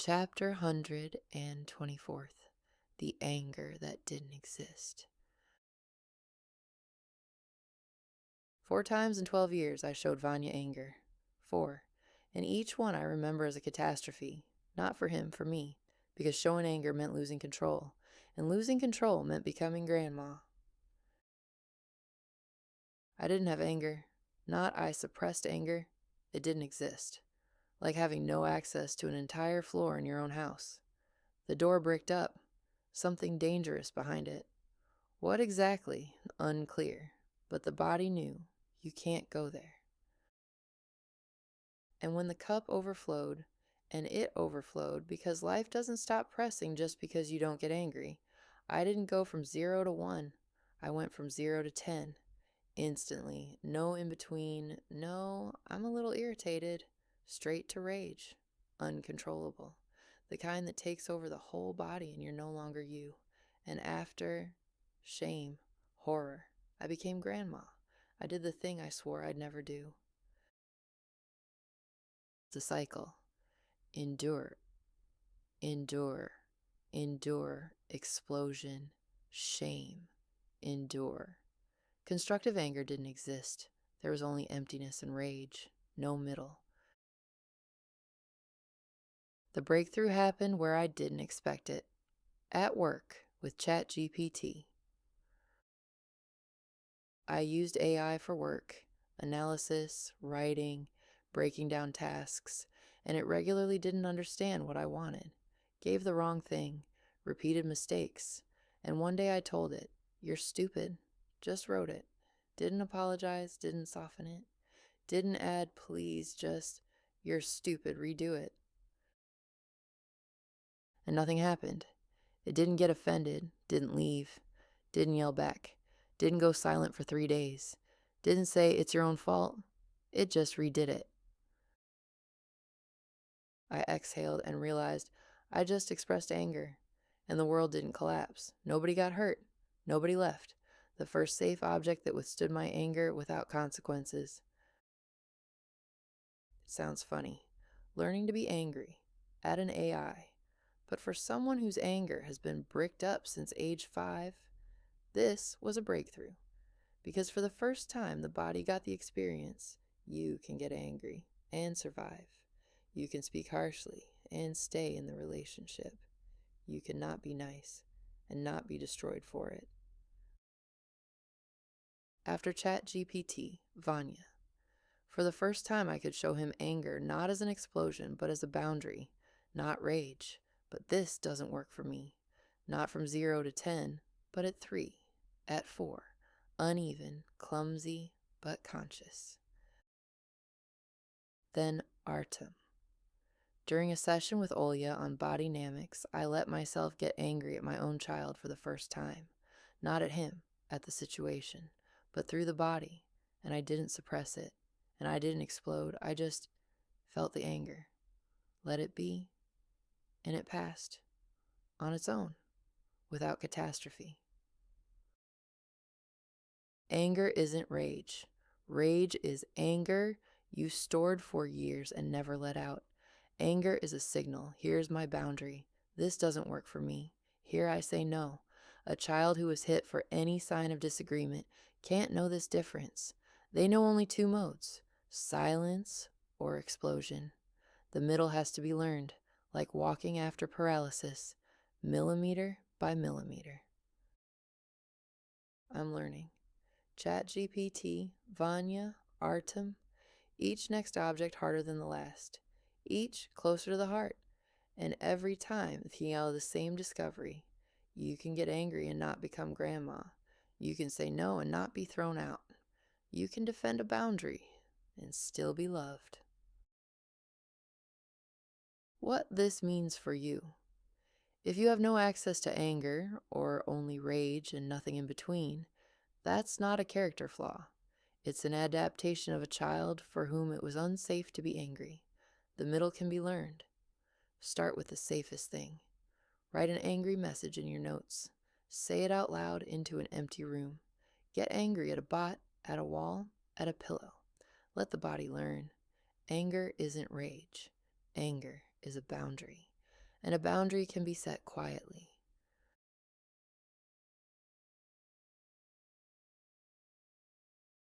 Chapter 124th. The Anger That Didn't Exist. 4 times in 12 years I showed Vanya anger. 4. And each one I remember as a catastrophe. Not for him, for me. Because showing anger meant losing control. And losing control meant becoming grandma. I didn't have anger. Not I suppressed anger. It didn't exist. Like having no access to an entire floor in your own house. The door bricked up. Something dangerous behind it. What exactly? Unclear. But the body knew. You can't go there. And when the cup overflowed, and it overflowed because life doesn't stop pressing just because you don't get angry, I didn't go from 0 to 1. I went from 0 to 10. Instantly. No in between. No, I'm a little irritated. Straight to rage. Uncontrollable. The kind that takes over the whole body and you're no longer you. And after, shame, horror. I became grandma. I did the thing I swore I'd never do. The cycle. Endure. Endure. Endure. Explosion. Shame. Endure. Constructive anger didn't exist. There was only emptiness and rage. No middle. The breakthrough happened where I didn't expect it. At work with ChatGPT. I used AI for work, analysis, writing, breaking down tasks, and it regularly didn't understand what I wanted, gave the wrong thing, repeated mistakes, and one day I told it, "You're stupid," just wrote it, didn't apologize, didn't soften it, didn't add please, just, "You're stupid, redo it." And nothing happened. It didn't get offended, didn't leave, didn't yell back, didn't go silent for 3 days, didn't say it's your own fault. It just redid it. I exhaled and realized I just expressed anger, and the world didn't collapse. Nobody got hurt. Nobody left. The first safe object that withstood my anger without consequences. It sounds funny. Learning to be angry at an AI. But for someone whose anger has been bricked up since age 5, this was a breakthrough. Because for the first time, the body got the experience. You can get angry and survive. You can speak harshly and stay in the relationship. You can not be nice and not be destroyed for it. After ChatGPT, Vanya. For the first time, I could show him anger not as an explosion, but as a boundary, not rage. But this doesn't work for me. Not from 0 to 10, but at 3, at 4. Uneven, clumsy, but conscious. Then Artem. During a session with Olya on body dynamics, I let myself get angry at my own child for the first time. Not at him, at the situation, but through the body, and I didn't suppress it, and I didn't explode. I just felt the anger, let it be, and it passed, on its own, without catastrophe. Anger isn't rage. Rage is anger you stored for years and never let out. Anger is a signal. Here's my boundary. This doesn't work for me. Here I say no. A child who is hit for any sign of disagreement can't know this difference. They know only 2 modes, silence or explosion. The middle has to be learned, like walking after paralysis, millimeter by millimeter. I'm learning. ChatGPT, Vanya, Artem, each next object harder than the last, each closer to the heart, and every time thinking out of the same discovery. You can get angry and not become grandma. You can say no and not be thrown out. You can defend a boundary and still be loved. What this means for you. If you have no access to anger or only rage and nothing in between, that's not a character flaw. It's an adaptation of a child for whom it was unsafe to be angry. The middle can be learned. Start with the safest thing. Write an angry message in your notes. Say it out loud into an empty room. Get angry at a bot, at a wall, at a pillow. Let the body learn. Anger isn't rage. Anger is a boundary. and a boundary can be set quietly.